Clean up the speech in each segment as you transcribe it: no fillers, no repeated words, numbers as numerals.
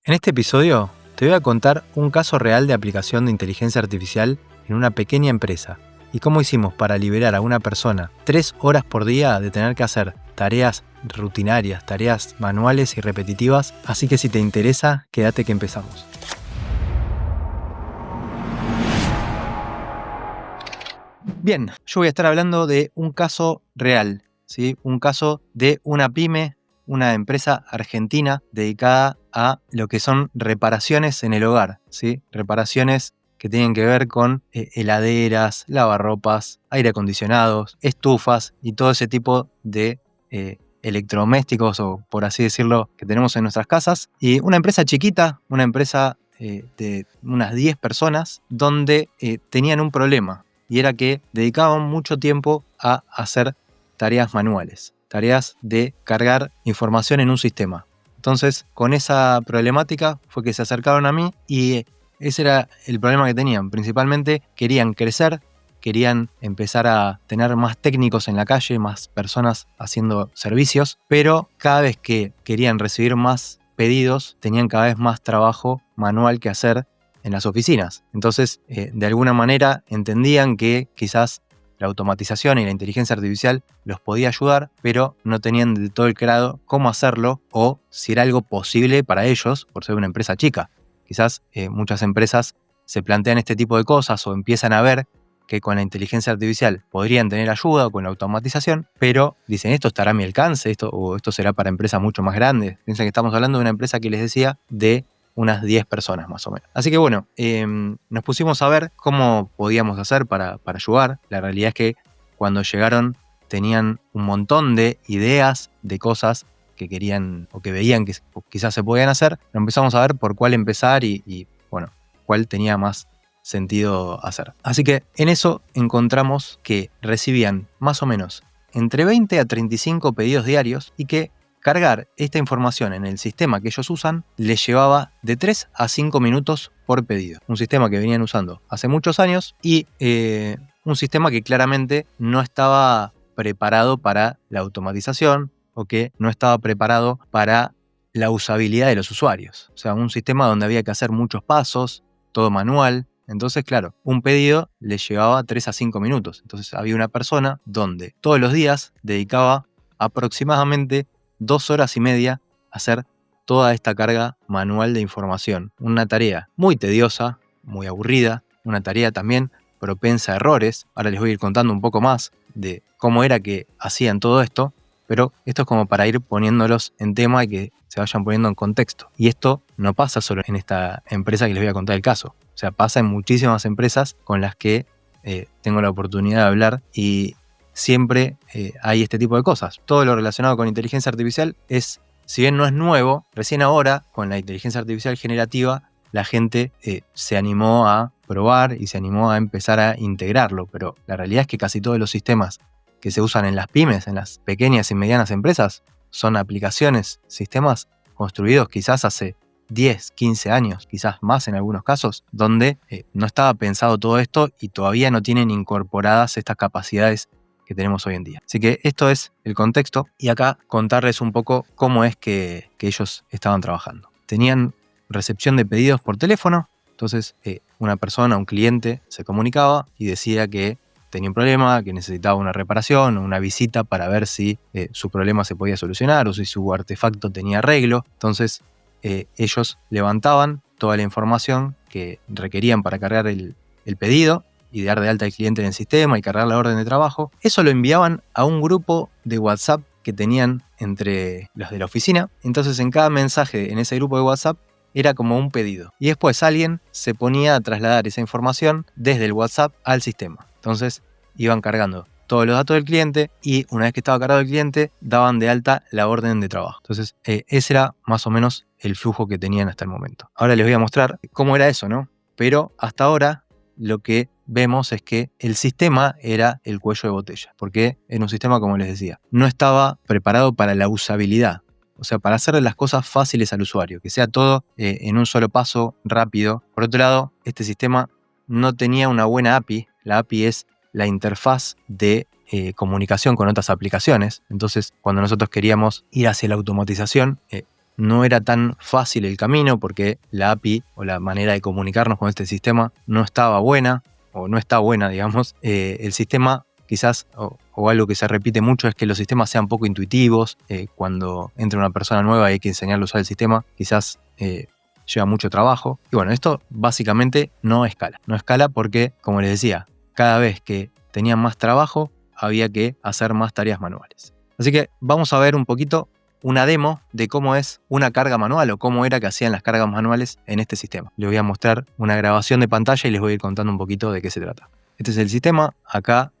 En este episodio te voy a contar un caso real de aplicación de inteligencia artificial en una pequeña empresa y cómo hicimos para liberar a una persona 3 horas por día de tener que hacer tareas rutinarias, tareas manuales y repetitivas. Así que si te interesa, quédate que empezamos. Bien, yo voy a estar hablando de un caso real, ¿sí? Un caso de una pyme, una empresa argentina dedicada a lo que son reparaciones en el hogar, ¿sí? Reparaciones que tienen que ver con heladeras, lavarropas, aire acondicionados, estufas y todo ese tipo de electrodomésticos, o por así decirlo, que tenemos en nuestras casas. Y una empresa chiquita, una empresa de unas 10 personas, donde tenían un problema, y era que dedicaban mucho tiempo a hacer tareas manuales, tareas de cargar información en un sistema. Entonces, con esa problemática fue que se acercaron a mí y ese era el problema que tenían. Principalmente querían crecer, querían empezar a tener más técnicos en la calle, más personas haciendo servicios, pero cada vez que querían recibir más pedidos, tenían cada vez más trabajo manual que hacer en las oficinas. Entonces, de alguna manera entendían que quizás la automatización y la inteligencia artificial los podía ayudar, pero no tenían de todo el claro cómo hacerlo o si era algo posible para ellos por ser una empresa chica. Quizás muchas empresas se plantean este tipo de cosas o empiezan a ver que con la inteligencia artificial podrían tener ayuda o con la automatización, pero dicen, ¿esto estará a mi alcance? ¿Esto será para empresas mucho más grandes? Piensan que estamos hablando de una empresa que les decía de unas 10 personas más o menos. Así que bueno, nos pusimos a ver cómo podíamos hacer para ayudar. La realidad es que cuando llegaron tenían un montón de ideas, de cosas que querían o que veían que quizás se podían hacer. Pero empezamos a ver por cuál empezar y bueno, cuál tenía más sentido hacer. Así que en eso encontramos que recibían más o menos entre 20 a 35 pedidos diarios y que cargar esta información en el sistema que ellos usan les llevaba de 3 a 5 minutos por pedido. Un sistema que venían usando hace muchos años y un sistema que claramente no estaba preparado para la automatización o que no estaba preparado para la usabilidad de los usuarios. O sea, un sistema donde había que hacer muchos pasos, todo manual. Entonces, claro, un pedido les llevaba 3 a 5 minutos. Entonces había una persona donde todos los días dedicaba aproximadamente 2 horas y media a hacer toda esta carga manual de información. Una tarea muy tediosa, muy aburrida, una tarea también propensa a errores. Ahora les voy a ir contando un poco más de cómo era que hacían todo esto, pero esto es como para ir poniéndolos en tema y que se vayan poniendo en contexto. Y esto no pasa solo en esta empresa que les voy a contar el caso. O sea, pasa en muchísimas empresas con las que tengo la oportunidad de hablar y siempre hay este tipo de cosas. Todo lo relacionado con inteligencia artificial es, si bien no es nuevo, recién ahora con la inteligencia artificial generativa la gente se animó a probar y se animó a empezar a integrarlo, pero la realidad es que casi todos los sistemas que se usan en las pymes, en las pequeñas y medianas empresas, son aplicaciones, sistemas construidos quizás hace 10, 15 años, quizás más en algunos casos, donde no estaba pensado todo esto y todavía no tienen incorporadas estas capacidades que tenemos hoy en día. Así que esto es el contexto y acá contarles un poco cómo es que ellos estaban trabajando. Tenían recepción de pedidos por teléfono, entonces una persona, un cliente, se comunicaba y decía que tenía un problema, que necesitaba una reparación o una visita para ver si su problema se podía solucionar o si su artefacto tenía arreglo. Entonces ellos levantaban toda la información que requerían para cargar el pedido y dar de alta al cliente en el sistema y cargar la orden de trabajo. Eso lo enviaban a un grupo de WhatsApp que tenían entre los de la oficina. Entonces en cada mensaje en ese grupo de WhatsApp era como un pedido. Y después alguien se ponía a trasladar esa información desde el WhatsApp al sistema. Entonces iban cargando todos los datos del cliente y una vez que estaba cargado el cliente daban de alta la orden de trabajo. Entonces ese era más o menos el flujo que tenían hasta el momento. Ahora les voy a mostrar cómo era eso, ¿no? Pero hasta ahora lo que vemos es que el sistema era el cuello de botella, porque era un sistema, como les decía, no estaba preparado para la usabilidad, o sea, para hacerle las cosas fáciles al usuario, que sea todo en un solo paso, rápido. Por otro lado, este sistema no tenía una buena API. La API es la interfaz de comunicación con otras aplicaciones. Entonces, cuando nosotros queríamos ir hacia la automatización, no era tan fácil el camino porque la API o la manera de comunicarnos con este sistema no estaba buena, o no está buena, digamos. El sistema quizás, o algo que se repite mucho, es que los sistemas sean poco intuitivos. Cuando entra una persona nueva y hay que enseñarle a usar el sistema, quizás lleva mucho trabajo. Y bueno, esto básicamente no escala. No escala porque, como les decía, cada vez que tenían más trabajo, había que hacer más tareas manuales. Así que vamos a ver un poquito una demo de cómo es una carga manual o cómo era que hacían las cargas manuales en este sistema. Les voy a mostrar una grabación de pantalla y les voy a ir contando un poquito de qué se trata. Este es el sistema. Acá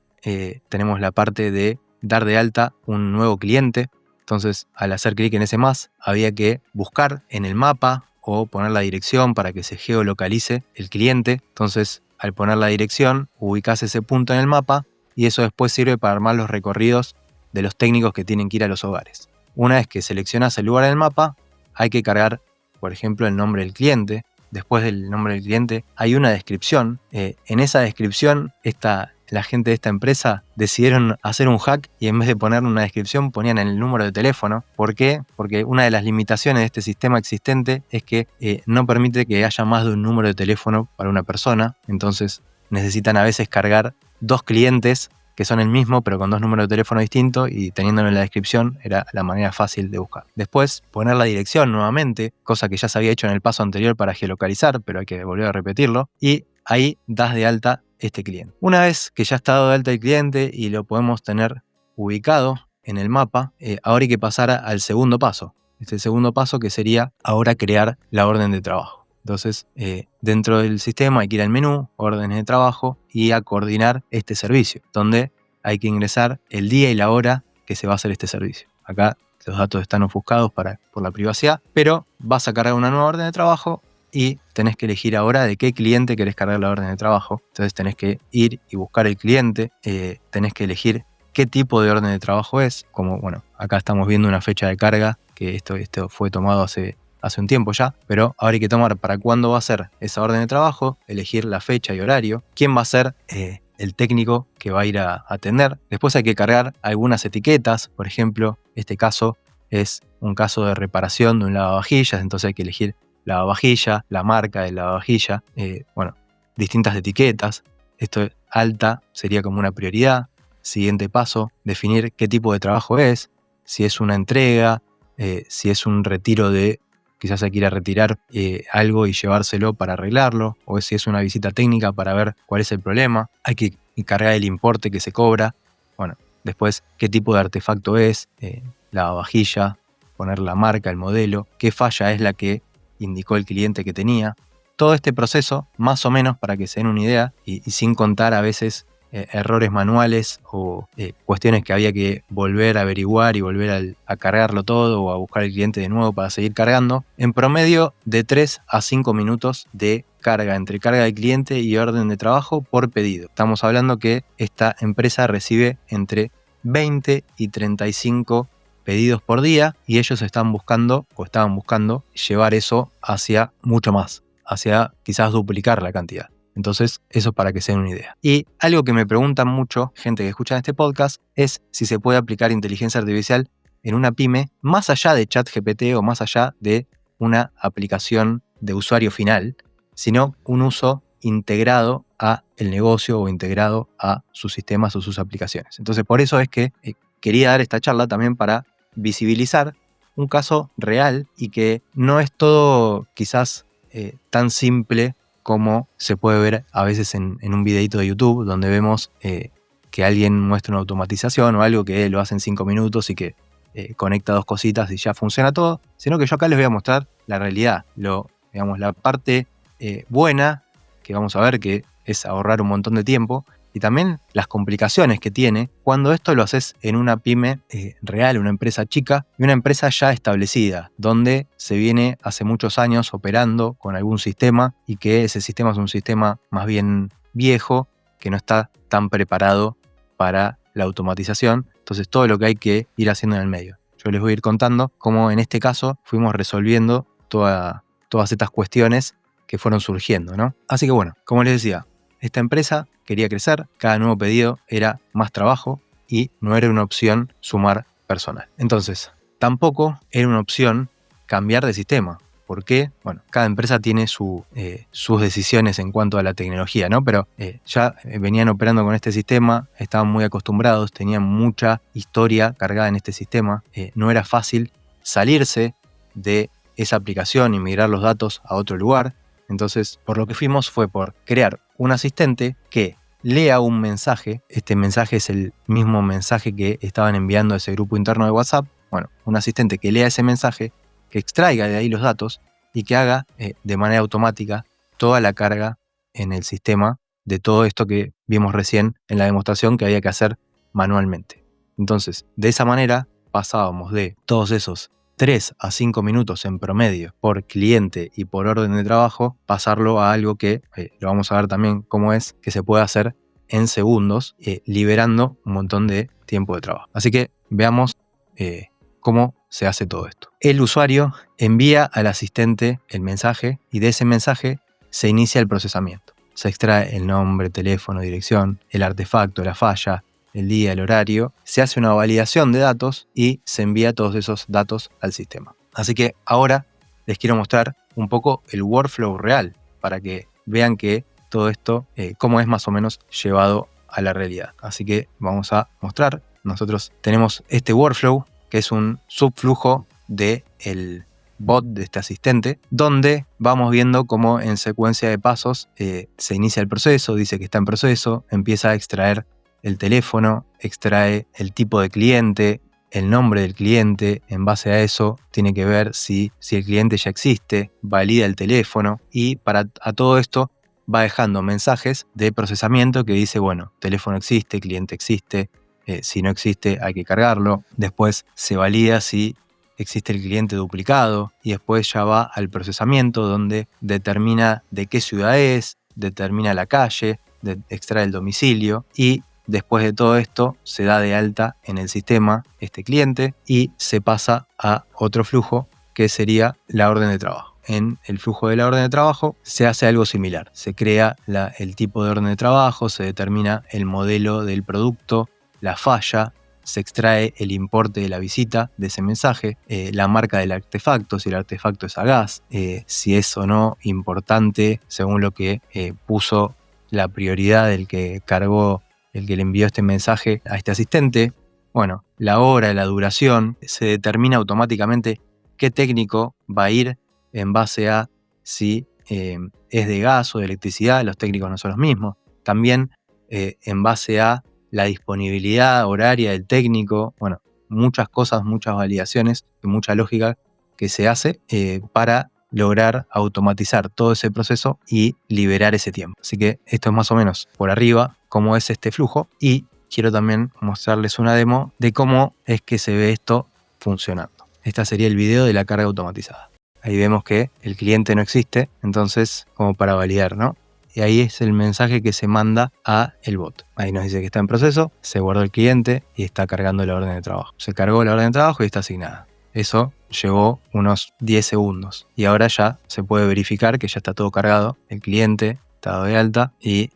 tenemos la parte de dar de alta un nuevo cliente. Entonces, al hacer clic en ese más, había que buscar en el mapa o poner la dirección para que se geolocalice el cliente. Entonces, al poner la dirección, ubicás ese punto en el mapa y eso después sirve para armar los recorridos de los técnicos que tienen que ir a los hogares. Una vez que seleccionas el lugar en el mapa, hay que cargar, por ejemplo, el nombre del cliente. Después del nombre del cliente hay una descripción. En esa descripción, la gente de esta empresa decidieron hacer un hack y en vez de poner una descripción ponían el número de teléfono. ¿Por qué? Porque una de las limitaciones de este sistema existente es que no permite que haya más de un número de teléfono para una persona. Entonces necesitan a veces cargar 2 clientes que son el mismo pero con 2 números de teléfono distintos, y teniéndolo en la descripción era la manera fácil de buscar. Después poner la dirección nuevamente, cosa que ya se había hecho en el paso anterior para geolocalizar, pero hay que volver a repetirlo, y ahí das de alta este cliente. Una vez que ya está dado de alta el cliente y lo podemos tener ubicado en el mapa, ahora hay que pasar al segundo paso. Este segundo paso que sería ahora crear la orden de trabajo. Entonces, dentro del sistema hay que ir al menú, órdenes de trabajo, y a coordinar este servicio, donde hay que ingresar el día y la hora que se va a hacer este servicio. Acá los datos están ofuscados por la privacidad, pero vas a cargar una nueva orden de trabajo y tenés que elegir ahora de qué cliente querés cargar la orden de trabajo. Entonces tenés que ir y buscar el cliente, tenés que elegir qué tipo de orden de trabajo es, como bueno, acá estamos viendo una fecha de carga, que esto fue tomado hace un tiempo ya, pero ahora hay que tomar para cuándo va a ser esa orden de trabajo, elegir la fecha y horario, quién va a ser el técnico que va a ir a atender. Después hay que cargar algunas etiquetas, por ejemplo, este caso es un caso de reparación de un lavavajillas, entonces hay que elegir lavavajilla, la marca del lavavajilla, distintas etiquetas. Esto alta sería como una prioridad. Siguiente paso, definir qué tipo de trabajo es, si es una entrega, si es un retiro de, quizás hay que ir a retirar algo y llevárselo para arreglarlo, o si es una visita técnica para ver cuál es el problema. Hay que cargar el importe que se cobra. Bueno, después qué tipo de artefacto es, lavavajilla, poner la marca, el modelo, qué falla es la que indicó el cliente que tenía. Todo este proceso, más o menos para que se den una idea, y sin contar a veces errores manuales o cuestiones que había que volver a averiguar y volver a cargarlo todo o a buscar el cliente de nuevo para seguir cargando, en promedio de 3 a 5 minutos de carga, entre carga del cliente y orden de trabajo por pedido. Estamos hablando que esta empresa recibe entre 20 y 35 pedidos por día y ellos estaban buscando llevar eso hacia mucho más, hacia quizás duplicar la cantidad. Entonces, eso para que se den una idea. Y algo que me preguntan mucho, gente que escucha este podcast, es si se puede aplicar inteligencia artificial en una pyme más allá de ChatGPT o más allá de una aplicación de usuario final, sino un uso integrado a el negocio o integrado a sus sistemas o sus aplicaciones. Entonces, por eso es que quería dar esta charla también para visibilizar un caso real y que no es todo quizás tan simple como se puede ver a veces en un videito de YouTube, donde vemos que alguien muestra una automatización o algo que lo hace en 5 minutos y que conecta 2 cositas y ya funciona todo, sino que yo acá les voy a mostrar la realidad, la parte buena, que vamos a ver que es ahorrar un montón de tiempo, y también las complicaciones que tiene cuando esto lo haces en una pyme real, una empresa chica y una empresa ya establecida, donde se viene hace muchos años operando con algún sistema y que ese sistema es un sistema más bien viejo, que no está tan preparado para la automatización. Entonces todo lo que hay que ir haciendo en el medio. Yo les voy a ir contando cómo en este caso fuimos resolviendo todas estas cuestiones que fueron surgiendo, ¿no? Así que bueno, como les decía, esta empresa quería crecer, cada nuevo pedido era más trabajo y no era una opción sumar personal. Entonces, tampoco era una opción cambiar de sistema. ¿Por qué? Bueno, cada empresa tiene sus decisiones en cuanto a la tecnología, ¿no? Pero ya venían operando con este sistema, estaban muy acostumbrados, tenían mucha historia cargada en este sistema. No era fácil salirse de esa aplicación y migrar los datos a otro lugar. Entonces, por lo que fuimos fue por crear un asistente que lea un mensaje. Este mensaje es el mismo mensaje que estaban enviando a ese grupo interno de WhatsApp. Bueno, un asistente que lea ese mensaje, que extraiga de ahí los datos y que haga de manera automática toda la carga en el sistema de todo esto que vimos recién en la demostración que había que hacer manualmente. Entonces, de esa manera pasábamos de todos esos 3 a 5 minutos en promedio por cliente y por orden de trabajo, pasarlo a algo que, lo vamos a ver también cómo es, que se puede hacer en segundos, liberando un montón de tiempo de trabajo. Así que veamos cómo se hace todo esto. El usuario envía al asistente el mensaje y de ese mensaje se inicia el procesamiento. Se extrae el nombre, teléfono, dirección, el artefacto, la falla, el día, el horario, se hace una validación de datos y se envía todos esos datos al sistema. Así que ahora les quiero mostrar un poco el workflow real para que vean que todo esto, cómo es más o menos llevado a la realidad. Así que vamos a mostrar. Nosotros tenemos este workflow, que es un subflujo del bot de este asistente, donde vamos viendo cómo en secuencia de pasos se inicia el proceso, dice que está en proceso, empieza a extraer el teléfono, extrae el tipo de cliente, el nombre del cliente. En base a eso tiene que ver si el cliente ya existe, valida el teléfono y a todo esto va dejando mensajes de procesamiento que dice, bueno, teléfono existe, cliente existe, si no existe hay que cargarlo. Después se valida si existe el cliente duplicado y después ya va al procesamiento donde determina de qué ciudad es, determina la calle, extrae el domicilio y después de todo esto se da de alta en el sistema este cliente y se pasa a otro flujo que sería la orden de trabajo. En el flujo de la orden de trabajo se hace algo similar. Se crea el tipo de orden de trabajo, se determina el modelo del producto, la falla, se extrae el importe de la visita de ese mensaje, la marca del artefacto, si el artefacto es a gas, si es o no importante según lo que puso la prioridad del que cargó, el que le envió este mensaje a este asistente. Bueno, la hora, la duración, se determina automáticamente qué técnico va a ir en base a si es de gas o de electricidad. Los técnicos no son los mismos. También en base a la disponibilidad horaria del técnico. Bueno, muchas cosas, muchas validaciones y mucha lógica que se hace para lograr automatizar todo ese proceso y liberar ese tiempo. Así que esto es más o menos por arriba cómo es este flujo y quiero también mostrarles una demo de cómo es que se ve esto funcionando. Este sería el video de la carga automatizada. Ahí vemos que el cliente no existe, entonces como para validar, ¿no? Y ahí es el mensaje que se manda a el bot. Ahí nos dice que está en proceso, se guardó el cliente y está cargando la orden de trabajo. Se cargó la orden de trabajo y está asignada. Eso llevó unos 10 segundos. Y ahora ya se puede verificar que ya está todo cargado. El cliente está dado de alta y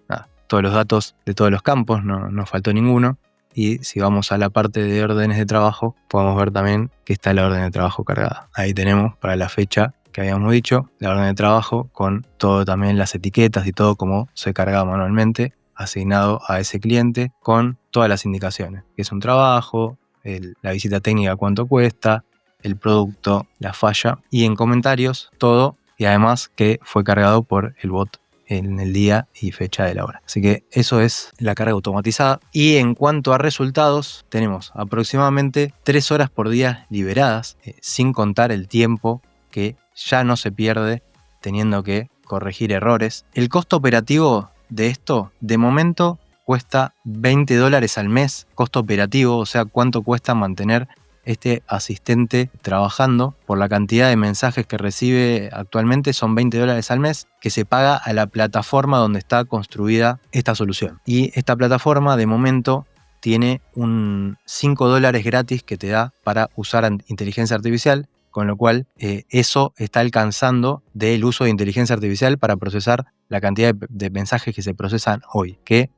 todos los datos de todos los campos, no faltó ninguno. Y si vamos a la parte de órdenes de trabajo, podemos ver también que está la orden de trabajo cargada. Ahí tenemos para la fecha que habíamos dicho, la orden de trabajo con todo también las etiquetas y todo como se cargaba manualmente, asignado a ese cliente con todas las indicaciones, que es un trabajo, la visita técnica cuánto cuesta, el producto, la falla y en comentarios todo y además que fue cargado por el bot en el día y fecha de la hora. Así que eso es la carga automatizada. Y en cuanto a resultados, tenemos aproximadamente 3 horas por día liberadas, sin contar el tiempo que ya no se pierde teniendo que corregir errores. El costo operativo de esto, de momento, cuesta $20 al mes, costo operativo, o sea, cuánto cuesta mantener este asistente trabajando. Por la cantidad de mensajes que recibe actualmente son $20 al mes que se paga a la plataforma donde está construida esta solución. Y esta plataforma de momento tiene un $5 gratis que te da para usar inteligencia artificial, con lo cual eso está alcanzando del uso de inteligencia artificial para procesar la cantidad de mensajes que se procesan hoy, que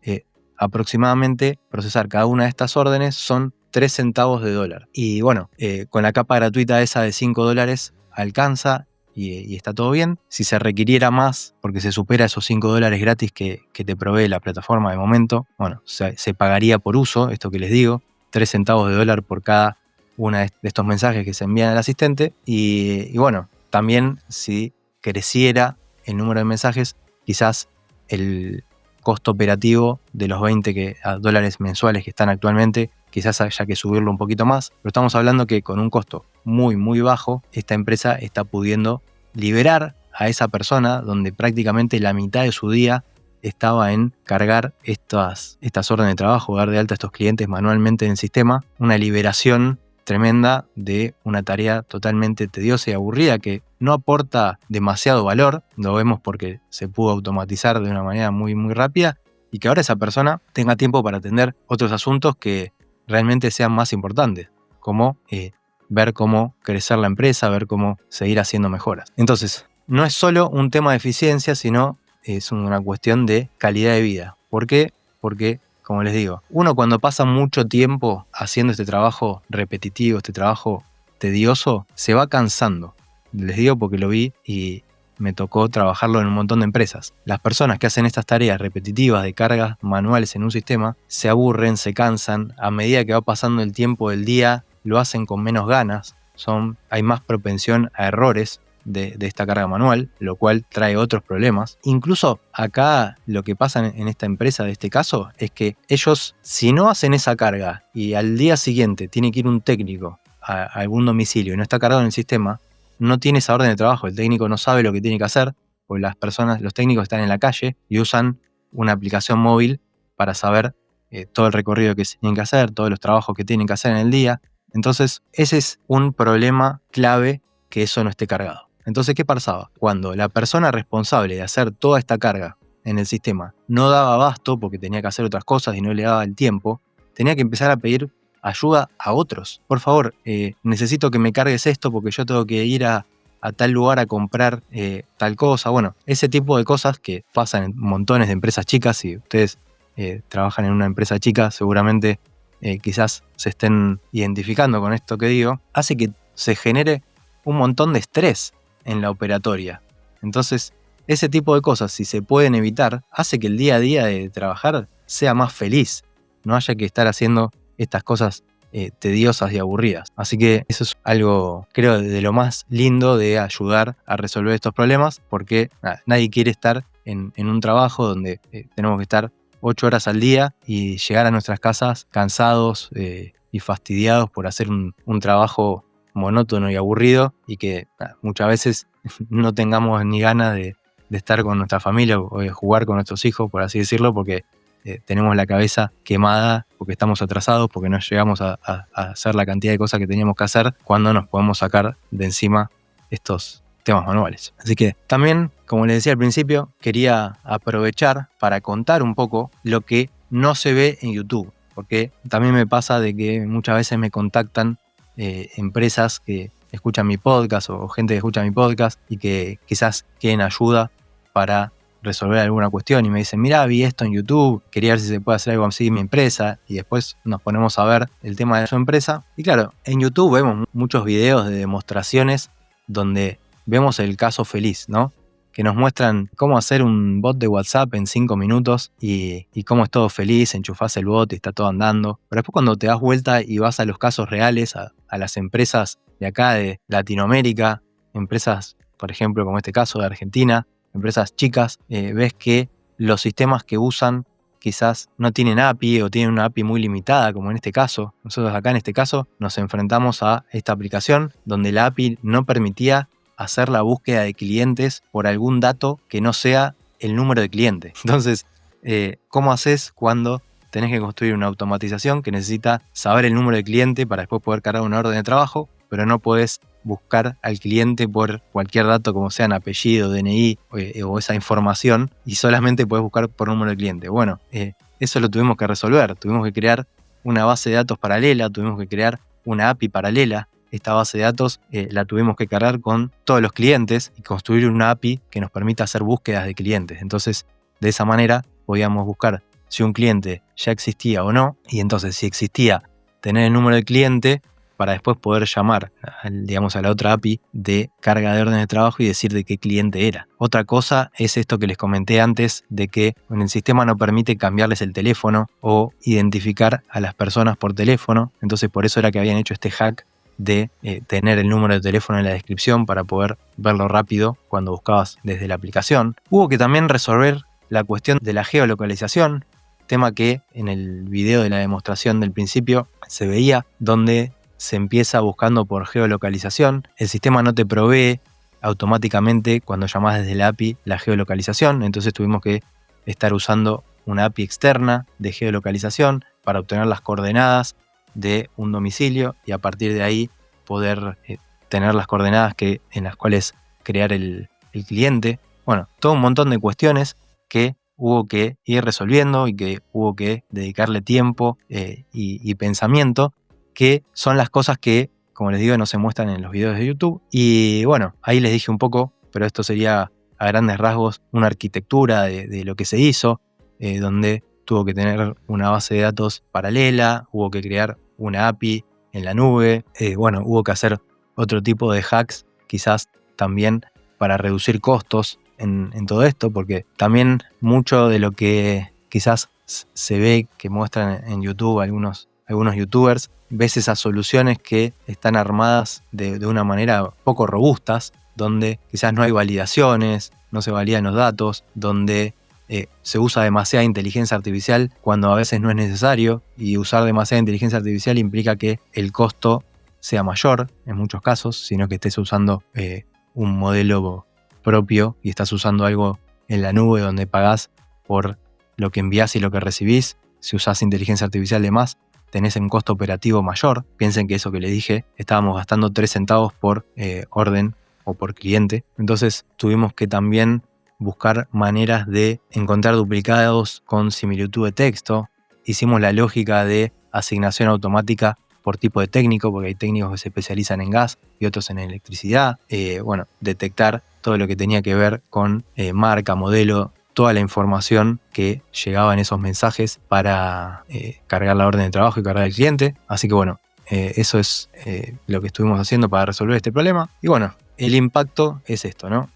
aproximadamente procesar cada una de estas órdenes son 3 centavos de dólar. Y bueno, con la capa gratuita esa de $5 alcanza y está todo bien. Si se requiriera más, porque se supera esos $5 gratis que te provee la plataforma de momento, bueno, se pagaría por uso, esto que les digo, 3 centavos de dólar por cada uno de estos mensajes que se envían al asistente. Y bueno, también si creciera el número de mensajes, quizás el costo operativo de los $20 mensuales que están actualmente, quizás haya que subirlo un poquito más, pero estamos hablando que con un costo muy, muy bajo, esta empresa está pudiendo liberar a esa persona donde prácticamente la mitad de su día estaba en cargar estas órdenes de trabajo, dar de alta a estos clientes manualmente en el sistema, una liberación tremenda de una tarea totalmente tediosa y aburrida que no aporta demasiado valor, lo vemos porque se pudo automatizar de una manera muy, muy rápida y que ahora esa persona tenga tiempo para atender otros asuntos que realmente sean más importantes, como ver cómo crecer la empresa, ver cómo seguir haciendo mejoras. Entonces, no es solo un tema de eficiencia, sino es una cuestión de calidad de vida. ¿Por qué? Porque, como les digo, uno cuando pasa mucho tiempo haciendo este trabajo repetitivo, este trabajo tedioso, se va cansando. Les digo porque lo vi y me tocó trabajarlo en un montón de empresas. Las personas que hacen estas tareas repetitivas de cargas manuales en un sistema se aburren, se cansan, a medida que va pasando el tiempo del día lo hacen con menos ganas, hay más propensión a errores de esta carga manual, lo cual trae otros problemas. Incluso acá lo que pasa en esta empresa de este caso es que ellos, si no hacen esa carga y al día siguiente tiene que ir un técnico a algún domicilio y no está cargado en el sistema, no tiene esa orden de trabajo, el técnico no sabe lo que tiene que hacer, porque los técnicos están en la calle y usan una aplicación móvil para saber todo el recorrido que tienen que hacer, todos los trabajos que tienen que hacer en el día. Entonces, ese es un problema clave, que eso no esté cargado. Entonces, ¿qué pasaba? Cuando la persona responsable de hacer toda esta carga en el sistema no daba abasto porque tenía que hacer otras cosas y no le daba el tiempo, tenía que empezar a pedir ayuda a otros. Por favor, necesito que me cargues esto porque yo tengo que ir a tal lugar a comprar tal cosa. Bueno, ese tipo de cosas que pasan en montones de empresas chicas. Si ustedes trabajan en una empresa chica, seguramente quizás se estén identificando con esto que digo, hace que se genere un montón de estrés en la operatoria. Entonces, ese tipo de cosas, si se pueden evitar, hace que el día a día de trabajar sea más feliz, no haya que estar haciendo estas cosas tediosas y aburridas. Así que eso es algo, creo, de lo más lindo de ayudar a resolver estos problemas, porque nadie quiere estar en un trabajo donde tenemos que estar 8 horas al día y llegar a nuestras casas cansados y fastidiados por hacer un trabajo monótono y aburrido, y que muchas veces no tengamos ni ganas de estar con nuestra familia o de jugar con nuestros hijos, por así decirlo, porque tenemos la cabeza quemada, porque estamos atrasados, porque no llegamos a hacer la cantidad de cosas que teníamos que hacer cuando nos podemos sacar de encima estos temas manuales. Así que también, como les decía al principio, quería aprovechar para contar un poco lo que no se ve en YouTube, porque también me pasa de que muchas veces me contactan empresas que escuchan mi podcast o gente que escucha mi podcast y que quizás quieren ayuda para resolver alguna cuestión y me dicen, mira, vi esto en YouTube, quería ver si se puede hacer algo así en mi empresa, y después nos ponemos a ver el tema de su empresa. Y claro, en YouTube vemos muchos videos de demostraciones donde vemos el caso feliz, ¿no? Que nos muestran cómo hacer un bot de WhatsApp en 5 minutos y cómo es todo feliz, enchufás el bot y está todo andando. Pero después cuando te das vuelta y vas a los casos reales, a las empresas de acá, de Latinoamérica, empresas, por ejemplo, como este caso de Argentina, empresas chicas, ves que los sistemas que usan quizás no tienen API o tienen una API muy limitada, como en este caso. Nosotros acá en este caso nos enfrentamos a esta aplicación donde la API no permitía hacer la búsqueda de clientes por algún dato que no sea el número de cliente. Entonces, ¿cómo haces cuando tenés que construir una automatización que necesita saber el número de cliente para después poder cargar una orden de trabajo, pero no podés buscar al cliente por cualquier dato como sean apellido, DNI o esa información, y solamente podés buscar por número de cliente? Bueno, eso lo tuvimos que resolver. Tuvimos que crear una base de datos paralela, tuvimos que crear una API paralela. Esta base de datos la tuvimos que cargar con todos los clientes y construir una API que nos permita hacer búsquedas de clientes. Entonces, de esa manera podíamos buscar si un cliente ya existía o no, y entonces si existía, tener el número de cliente para después poder llamar a la otra API de carga de órdenes de trabajo y decir de qué cliente era. Otra cosa es esto que les comenté antes, de que en el sistema no permite cambiarles el teléfono o identificar a las personas por teléfono. Entonces por eso era que habían hecho este hack de tener el número de teléfono en la descripción para poder verlo rápido cuando buscabas desde la aplicación. Hubo que también resolver la cuestión de la geolocalización, tema que en el video de la demostración del principio se veía, donde se empieza buscando por geolocalización. El sistema no te provee automáticamente cuando llamás desde la API la geolocalización, entonces tuvimos que estar usando una API externa de geolocalización para obtener las coordenadas de un domicilio y a partir de ahí poder tener las coordenadas en las cuales crear el cliente. Bueno, todo un montón de cuestiones que hubo que ir resolviendo y que hubo que dedicarle tiempo y pensamiento, que son las cosas que, como les digo, no se muestran en los videos de YouTube. Y bueno, ahí les dije un poco, pero esto sería a grandes rasgos una arquitectura de lo que se hizo, donde tuvo que tener una base de datos paralela, hubo que crear una API en la nube, hubo que hacer otro tipo de hacks, quizás también para reducir costos en todo esto, porque también mucho de lo que quizás se ve que muestran en YouTube algunos youtubers, ves esas soluciones que están armadas de una manera poco robustas, donde quizás no hay validaciones, no se validan los datos, donde se usa demasiada inteligencia artificial cuando a veces no es necesario, y usar demasiada inteligencia artificial implica que el costo sea mayor en muchos casos, sino que estés usando un modelo propio y estás usando algo en la nube donde pagás por lo que envías y lo que recibís. Si usás inteligencia artificial de más, tenés un costo operativo mayor. Piensen que eso que les dije, estábamos gastando 3 centavos por orden o por cliente. Entonces tuvimos que también buscar maneras de encontrar duplicados con similitud de texto. Hicimos la lógica de asignación automática por tipo de técnico, porque hay técnicos que se especializan en gas y otros en electricidad. Detectar todo lo que tenía que ver con marca, modelo, toda la información que llegaba en esos mensajes para cargar la orden de trabajo y cargar el cliente. Así que eso es lo que estuvimos haciendo para resolver este problema. Y el impacto es esto, ¿no?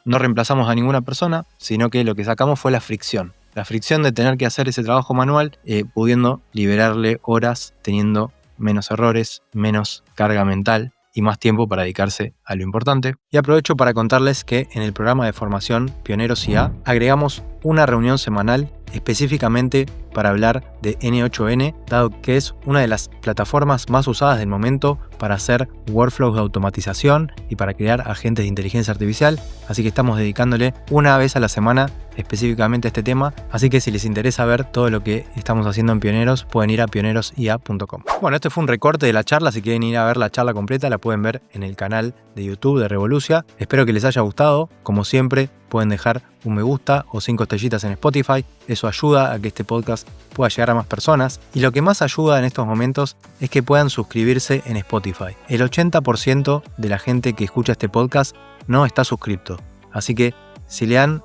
No reemplazamos a ninguna persona, sino que lo que sacamos fue la fricción. La fricción de tener que hacer ese trabajo manual, pudiendo liberarle horas, teniendo menos errores, menos carga mental y más tiempo para dedicarse a lo importante. Y aprovecho para contarles que en el programa de formación Pioneros IA agregamos una reunión semanal específicamente para hablar de N8N, dado que es una de las plataformas más usadas del momento para hacer workflows de automatización y para crear agentes de inteligencia artificial. Así que estamos dedicándole una vez a la semana específicamente a este tema. Así que si les interesa ver todo lo que estamos haciendo en Pioneros, pueden ir a pionerosia.com. Este fue un recorte de la charla. Si quieren ir a ver la charla completa, la pueden ver en el canal de YouTube de Revolucia. Espero que les haya gustado. Como siempre, pueden dejar un me gusta o 5 estrellitas en Spotify. Eso ayuda a que este podcast pueda llegar a más personas. Y lo que más ayuda en estos momentos es que puedan suscribirse en Spotify. El 80% de la gente que escucha este podcast no está suscripto. Así que si le dan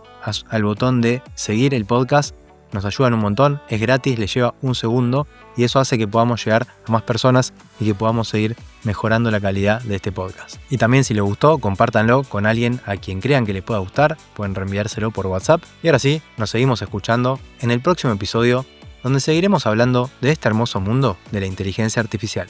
al botón de seguir el podcast, nos ayudan un montón. Es gratis, les lleva un segundo y eso hace que podamos llegar a más personas y que podamos seguir mejorando la calidad de este podcast. Y también, si les gustó, compártanlo con alguien a quien crean que le pueda gustar. Pueden reenviárselo por WhatsApp. Y ahora sí, nos seguimos escuchando en el próximo episodio, donde seguiremos hablando de este hermoso mundo de la inteligencia artificial.